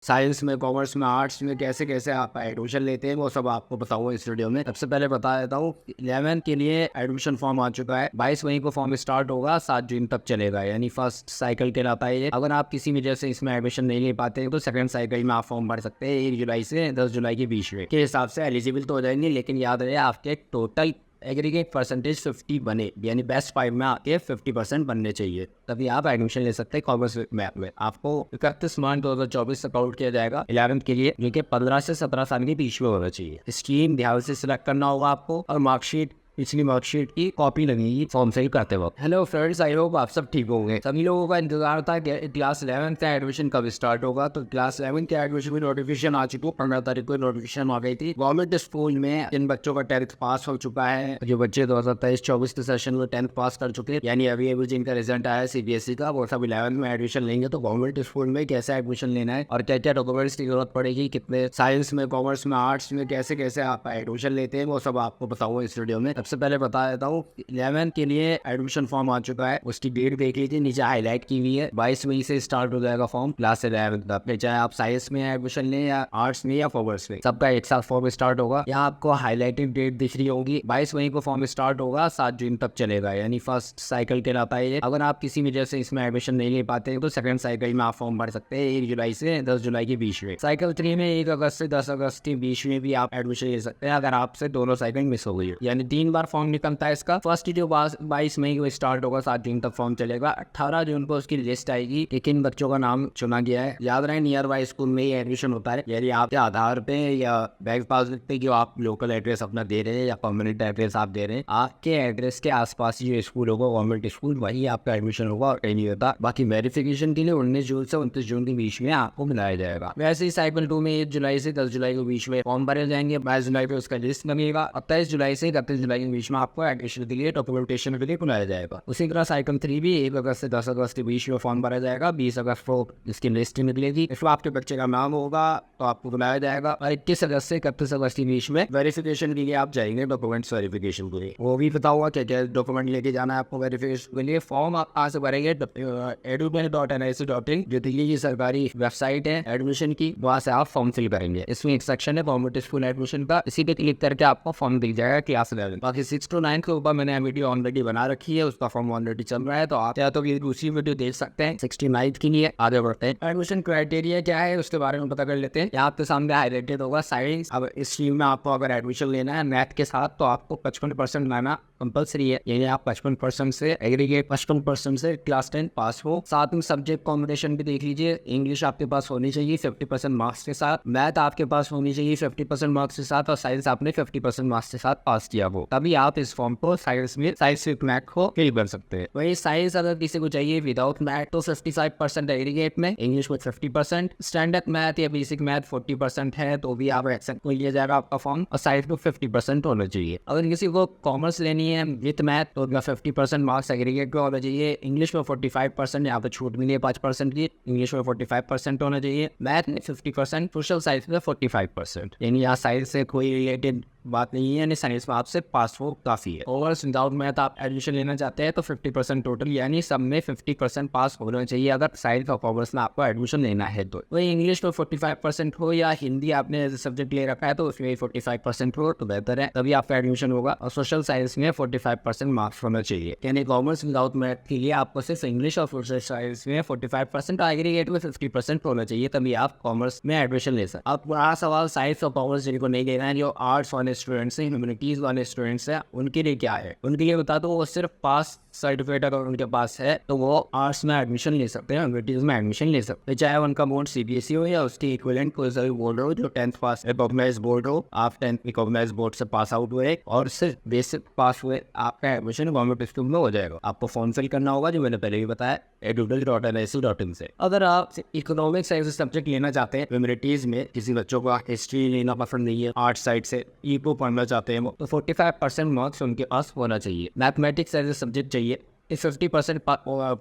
Science में, commerce में, arts में कैसे कैसे आप एडमिशन लेते हैं वो सब आपको बताऊंगा इस वीडियो में। सबसे पहले बता देता हूँ 11th के लिए एडमिशन फॉर्म आ चुका है। 22 मई को फॉर्म स्टार्ट होगा, 7 जून तक चलेगा, यानी फर्स्ट साइकिल कहलाता है ये। अगर आप किसी वजह से इसमें एडमिशन नहीं ले पाते तो सेकंड साइकिल में आप फॉर्म भर सकते हैं 1 जुलाई से 10 जुलाई के बीच में। के हिसाब से एलिजिबल तो हो जाएंगे, लेकिन याद रहे आपके टोटल एग्रीगेट परसेंटेज 50 बने, यानी बेस्ट 5 में आके 50% बनने चाहिए, तभी आप एडमिशन ले सकते हैं कॉमर्स मैथ में। आपको 31 मार्च 2024 तक आउट किया जाएगा 11th के लिए, जो कि 15 से 17 साल के बीच में होना चाहिए। स्ट्रीम ध्यान से सिलेक्ट करना होगा आपको, और मार्कशीट, पिछली मार्कशीट की कॉपी लगेगी फॉर्म फिल करते वक्त। हेलो फ्रेंड्स, आई होप आप सब ठीक होंगे। सभी लोगों का इंतजार था कि क्लास 11 का एडमिशन कब स्टार्ट होगा, तो क्लास 11 के एडमिशन की नोटिफिकेशन आ चुकी है। 15 तारीख को नोटिफिकेशन आ गई थी। गवर्नमेंट स्कूल में जिन बच्चों का 10th पास हो चुका है, जो बच्चे 2023-24 के सेशन में 10th पास कर चुके हैं, यानी अभी जिनका रिजल्ट आया CBSE का, वो सब 11th में एडमिशन लेंगे। तो गवर्नमेंट स्कूल में कैसे एडमिशन लेना है और क्या क्या डॉक्यूमेंट्स की जरूरत पड़ेगी, कितने साइंस में, कॉमर्स में, आर्ट्स में कैसे कैसे आप एडमिशन लेते हैं, वो सब आपको बताऊंगा इस वीडियो में। सबसे पहले बता देता हूँ 11th के लिए एडमिशन फॉर्म आ चुका है। उसकी डेट देख लीजिए, नीचे हाईलाइट की हुई है। 22 मई से स्टार्ट हो जाएगा फॉर्म क्लास 11 का। चाहे आप साइंस में एडमिशन लें या आर्ट्स में या कॉमर्स में, सबका एक साथ फॉर्म स्टार्ट होगा। यहाँ आपको हाईलाइटेड डेट दिख रही होगी। 22 मई को फॉर्म स्टार्ट होगा, 7 जून तक चलेगा, यानी फर्स्ट साइकिल कहलाता है ये। अगर आप किसी वजह से इसमें एडमिशन नहीं ले पाते तो सेकंड साइकिल में आप फॉर्म भर सकते हैं 1 जुलाई से 10 जुलाई के बीच में। साइकिल 3 में 1 अगस्त से 10 अगस्त के बीच में भी आप एडमिशन ले सकते हैं, अगर आपसे दोनों साइकिल मिस हो गई, यानी 3 बार फॉर्म निकलता है इसका। फर्स्ट जो 22 मई को स्टार्ट होगा, 7 जून तक फॉर्म चलेगा। 18 जून को उसकी लिस्ट आएगी कि किन बच्चों का नाम चुना गया है। याद रहे नियर बाय स्कूल में ही एडमिशन होता है, यानी आपके आधार पे या बैंक पासबुक पे जो आप लोकल एड्रेस अपना दे रहे हैं या परमानेंट एड्रेस आप दे रहे हैं, आपके एड्रेस के आसपास जो स्कूल होगा गवर्नमेंट स्कूल, वही आपका एडमिशन होगा और कहीं नहीं होता। बाकी वेरिफिकेशन के लिए 19 जून से 29 जून के बीच में आपको मिलाया जाएगा। वैसे ही साइकिल 2 में 1 जुलाई से 10 जुलाई के बीच में फॉर्म भरे जाएंगे। 22 जुलाई पे उसका लिस्ट लगेगा और 23 जुलाई से 31 जुलाई के बीच में आपको एडमिशन के लिए डॉक्यूमेंटेशन के लिए बुलाया जाएगा। उसी तरह साइकिल 3 भी 1 अगस्त से 10 अगस्त के बीच में फॉर्म भरा जाएगा। 20 अगस्त को इसकी लिस्ट निकलेगी, इसमें आपके बच्चे का नाम होगा तो आपको बुलाया जाएगा। और 21 अगस्त से 31 अगस्त के बीच में वेरिफिकेशन के लिए आप जाएंगे डॉक्यूमेंट्स वेरिफिकेशन के लिए। वो भी बताऊंगा क्या क्या डॉक्यूमेंट लेके जाना है आपको वेरिफिकेशन के लिए। फॉर्म आप कहाँ से भरेंगे, edu.nic.in, जो दिल्ली की सरकारी वेबसाइट है एडमिशन की, वहाँ से आप फॉर्म फिल करेंगे। इसमें एक सेक्शन है गवर्नमेंट स्कूल एडमिशन का, इसी पे क्लिक करके आपको फॉर्म दिख जाएगा क्लास 11। बाकी 6 to 9 के ऊपर मैंने वीडियो ऑलरेडी बना रखी है, उसका फॉर्म ऑलरेडी चल रहा है, तो आप या तो ये दूसरी वीडियो देख सकते हैं। 69 के लिए आगे बढ़ते हैं। एडमिशन क्राइटेरिया क्या है उसके बारे में पता कर लेते हैं। यहाँ आपके सामने हाईलाइटेड होगा साइंस। अब इस स्ट्रीम में आपको अगर एडमिशन लेना है मैथ के साथ, तो आपको 55% लाना कंपलसरी है, यानी आप 55% से एग्रीगेट 55% से क्लास 10 पास हो। साथ में सब्जेक्ट कॉम्बिनेशन भी देख लीजिए। इंग्लिश आपके पास होनी चाहिए 50% मार्क्स के साथ, मैथ आपके पास होनी चाहिए 50% मार्क्स के साथ, और साइंस आपने 50% मार्क्स के साथ पास किया हो, तभी आप इस फॉर्म को साइंस विद मैथ को फिल कर सकते हैं। वही साइंस अगर किसी को चाहिए विदाउट मैथ तो 55% एग्रीगेट में, इंग्लिश में 50%, स्टैंडर्ड मैथ या बेसिक मैथ 40% है तो भी आप एक्सेप्ट कर लिया जाएगा आपका फॉर्म, और साइंस में 50% होना चाहिए। अगर किसी को कॉमर्स लेनी है विथ मैथ तो 50% मार्क्स एग्रीगेट में होना चाहिए। इंग्लिश में 45%, यहाँ पे छूट मिली है 5% की, इंग्लिश में 45% होना चाहिए, मैथ में 50%, सोशल साइंस में 45%, यानी यहाँ साइंस से कोई रिलेटेड बात नहीं है, यानी साइंस में आपसे पास हो काफी है। ओवरऑल विदाउट मैथ आप एडमिशन लेना चाहते हैं तो 50% टोटल, यानी सब में 50% पास होना चाहिए अगर साइंस और कॉमर्स में आपको एडमिशन लेना है तो। वही इंग्लिश में 45% हो या हिंदी आपने सब्जेक्ट ले रखा है तो उसमें 45% हो तो बेहतर है, तभी आपका एडमिशन होगा। और सोशल साइंस में 45% मार्क्स होना चाहिए, यानी कॉमर्स विदाउट मैथ के लिए आपको सिर्फ इंग्लिश और सोशल साइंस में 45% और एग्रीगेट में 50% होना चाहिए, तभी आप कॉमर्स में एडमिशन ले सकते। अब बड़ा सवाल साइंस और कॉमर्स जिनको नहीं लेना है, जो आर्ट्स वाले स्टूडेंट्स हैं, ह्यूमैनिटीज वाले स्टूडेंट्स हैं, उनके लिए क्या है? उनके लिए बता दो, वो सिर्फ पास सर्टिफिकेट अगर उनके पास है तो वो आर्ट्स में एडमिशन ले सकते हैं, ह्यूमैनिटीज में एडमिशन ले सकते हैं, चाहे उनका बोर्ड CBSE हो या उसके इक्विवेलेंट कोई सा भी बोर्ड हो जो 10th पास रिकॉग्नाइज बोर्ड हो। आप 10th रिकॉग्नाइज बोर्ड से पास आउट हुए और सिर्फ बेसिक पास हुए, आपका एडमिशन गवर्नमेंट स्कूल में हो जाएगा। आपको फॉर्म फिल करना होगा, जो मैंने पहले भी बताया, edu.nic.in से। अगर आप इकोनॉमिक्स साइंस सब्जेक्ट लेना चाहते हैं ह्यूमैनिटीज में, किसी बच्चों को हिस्ट्री लेना पसंद नहीं है, आर्ट साइड से ईको पढ़ना चाहते हैं, तो 45% मार्क्स उनके पास होना चाहिए। मैथमेटिक्स एज ए सब्जेक्ट चाहिए, इस 50%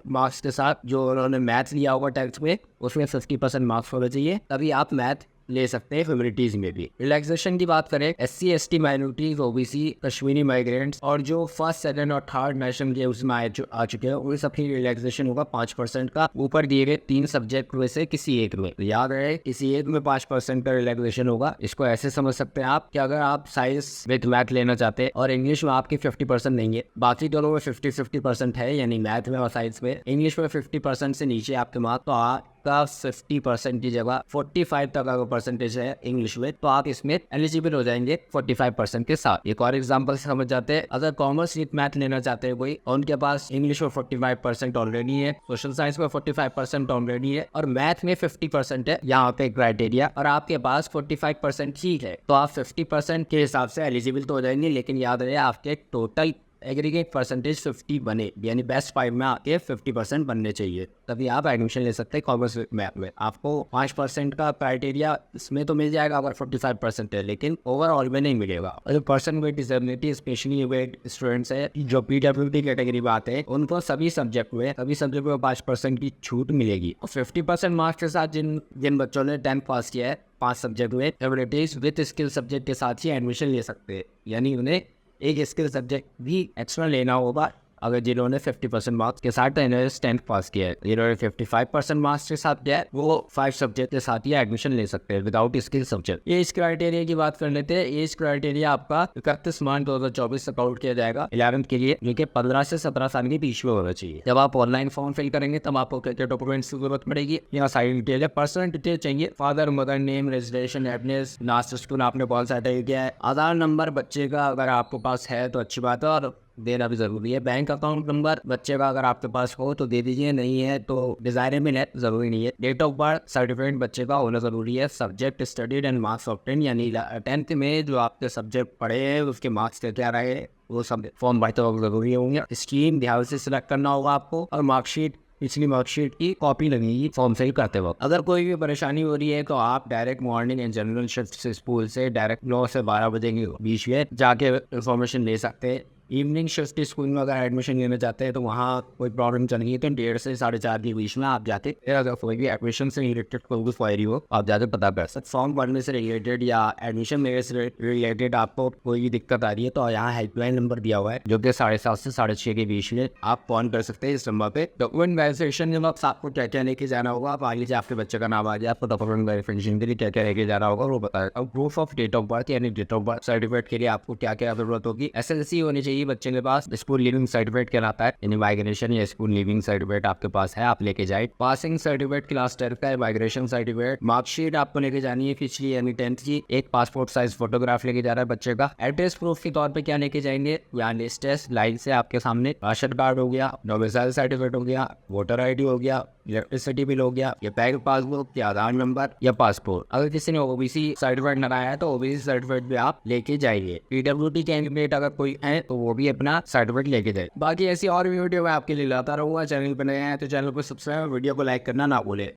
मार्क्स के साथ जो उन्होंने मैथ लिया होगा 10th में, उसमें 50% मार्क्स होना चाहिए, तभी आप मैथ ले सकते हैं ह्यूमैनिटीज में भी। रिलैक्सेशन की बात करें, SC ST minorities, OBC, Kashmiri migrants और जो फर्स्ट सेकंड और थर्ड नेशनल के उसमें आ चुके हैं, उन सबकी रिलैक्सेशन होगा 5% का ऊपर दिए गए 3 सब्जेक्ट में से किसी एक में। तो याद रहे किसी एक में 5% का रिलैक्सेशन होगा। इसको ऐसे समझ सकते हैं आप कि अगर आप साइंस विद मैथ लेना चाहते हैं और इंग्लिश में आपके 50% नहीं है, बाकी दोनों में 50-50% है, यानी मैथ में और साइंस में, इंग्लिश में 50% से नीचे आपके मार्क्स, तो आपका 50% की जगह 45 तक अगर परसेंटेज है इंग्लिश में, तो आप इसमें एलिजिबल हो जाएंगे 45% के साथ। एक और एग्जांपल से समझ जाते हैं, अगर कॉमर्स विद मैथ लेना चाहते हैं कोई और उनके पास इंग्लिश में 45% ऑलरेडी है, सोशल साइंस में 45% ऑलरेडी है और मैथ में 50% है यहाँ पे क्राइटेरिया, और आपके पास 45% ही है, तो आप 50% के हिसाब से एलिजिबल तो हो जाएंगे। लेकिन याद रहे आपके टोटल एग्रीगेट परसेंटेज 50 बने, यानी बेस्ट 5 में आके 50% बनने चाहिए, तभी आप एडमिशन ले सकते हैं कॉमर्स मैथ में। आपको 5% का क्राइटेरिया इसमें तो मिल जाएगा अगर 45% है, लेकिन ओवरऑल में नहीं मिलेगा। और जो person with disability, specially wait students है जो PWD कैटेगरी में आते हैं, उनको सभी सब्जेक्ट में 5% की छूट मिलेगी। और 50% मार्क्स के साथ जिन बच्चों ने 10th पास किया है 5 सब्जेक्ट में, एबिलिटीज विद स्किल सब्जेक्ट के साथ ही एडमिशन ले सकते हैं, यानी उन्हें एक स्किल सब्जेक्ट भी एक्स्ट्रा लेना होगा। अगर जिन्होंने 50% मार्क्स के साथ 10th पास किया है, जिन्होंने 55% मार्क्स के साथ किया है, वो 5 सब्जेक्ट के साथ ही एडमिशन ले सकते हैं without skill subject. Age criteria की बात कर लेते हैं। एज क्राइटेरिया आपका 31 मार्च 2024 तक आउट किया जाएगा 11th के लिए, जो कि 15 से 17 साल के बीच में होना चाहिए। जब आप ऑनलाइन फॉर्म फिल करेंगे तब आपको क्या क्या डॉक्यूमेंट्स की जरूरत पड़ेगी, यहाँ सारी डिटेल है। पर्सनल डिटेल चाहिए, father mother name, residential address, last school आपने कौन सा अटेंड किया है, आधार नंबर बच्चे का अगर आपके पास है तो अच्छी बात है और देना भी जरूरी है। बैंक अकाउंट नंबर बच्चे का अगर आपके पास हो तो दे दीजिए, नहीं है तो डिजायरेबल है, जरूरी नहीं है। डेट ऑफ बर्थ सर्टिफिकेट बच्चे का होना जरूरी है। Subject studied and marks obtain, यानी 10th में जो आपके सब्जेक्ट पढ़े हैं उसके मार्क्स क्या रहे वो सब फॉर्म भरते वक्त जरूरी होंगे। स्ट्रीम ध्यान से सिलेक्ट करना होगा आपको, और मार्कशीट, पिछली मार्कशीट की कॉपी लगेगी फॉर्म फिल करते वक्त। अगर कोई भी परेशानी हो रही है तो आप direct morning and general shift से स्कूल से डायरेक्ट 9 से 12 बजे के बीच में जाके इंफॉर्मेशन ले सकते हैं। इवनिंग शिफ्ट स्कूल में अगर एडमिशन लेना चाहते हैं तो वहाँ कोई प्रॉब्लम चल रही है तो 1:30 से 4:30 के बीच में आप जाते, अगर कोई भी एडमिशन से रिलेटेड कोई भी क्वेरी हो आप जाते पता कर सकते। फॉर्म भरने से रिलेटेड या एडमिशन लेने से रिलेटेड आपको कोई भी दिक्कत आ रही है तो यहाँ हेल्पलाइन नंबर दिया हुआ है जो कि 7:30 से 6:30 के बीच में आप फोन कर सकते हैं इस नंबर पे। डॉक्यूमेंट वेरिफिकेशन के वक्त आपको क्या क्या लेके जाना होगा, आप आगे से आपके बच्चे का नाम आ जाए, आपको डॉक्यूमेंट वेरिफिकेशन के लिए क्या क्या लेके जाना होगा वो बताया। अब proof of date of birth यानी डेट ऑफ बर्थ सर्टिफिकेट के लिए आपको क्या क्या जरूरत होगी। SSLC होनी चाहिए बच्चे के पास, स्कूल लिविंग सर्टिफिकेट कहलाता है, यानी माइग्रेशन या स्कूल लिविंग सर्टिफिकेट आपके पास है आप लेके जाए। पासिंग सर्टिफिकेट क्लास 10 का है, माइग्रेशन सर्टिफिकेट, मार्कशीट आपको लेके जानी है पिछली यानी 10th की, एक पासपोर्ट साइज फोटोग्राफ लेके जा रहा है बच्चे का। एड्रेस प्रूफ के तौर पे क्या लेके जाएंगे, यहाँ लिस्ट है लाइन से आपके सामने, राशन कार्ड हो गया, डोमिसाइल सर्टिफिकेट हो गया, वोटर ID हो गया, इलेक्ट्रिसिटी बिल हो गया, या बैंक पासबुक या आधार नंबर या पासपोर्ट। अगर किसी ने OBC सर्टिफिकेट बनाया है तो OBC सर्टिफिकेट भी आप लेके जाइए। PWD कैंडिडेट अगर कोई है तो वो भी अपना सर्टिफिकेट लेके जाए। बाकी ऐसी और भी वीडियो मैं आपके लिए लाता रहूंगा। चैनल पर नए हैं तो चैनल को सब्सक्राइब और वीडियो को लाइक करना ना भूले।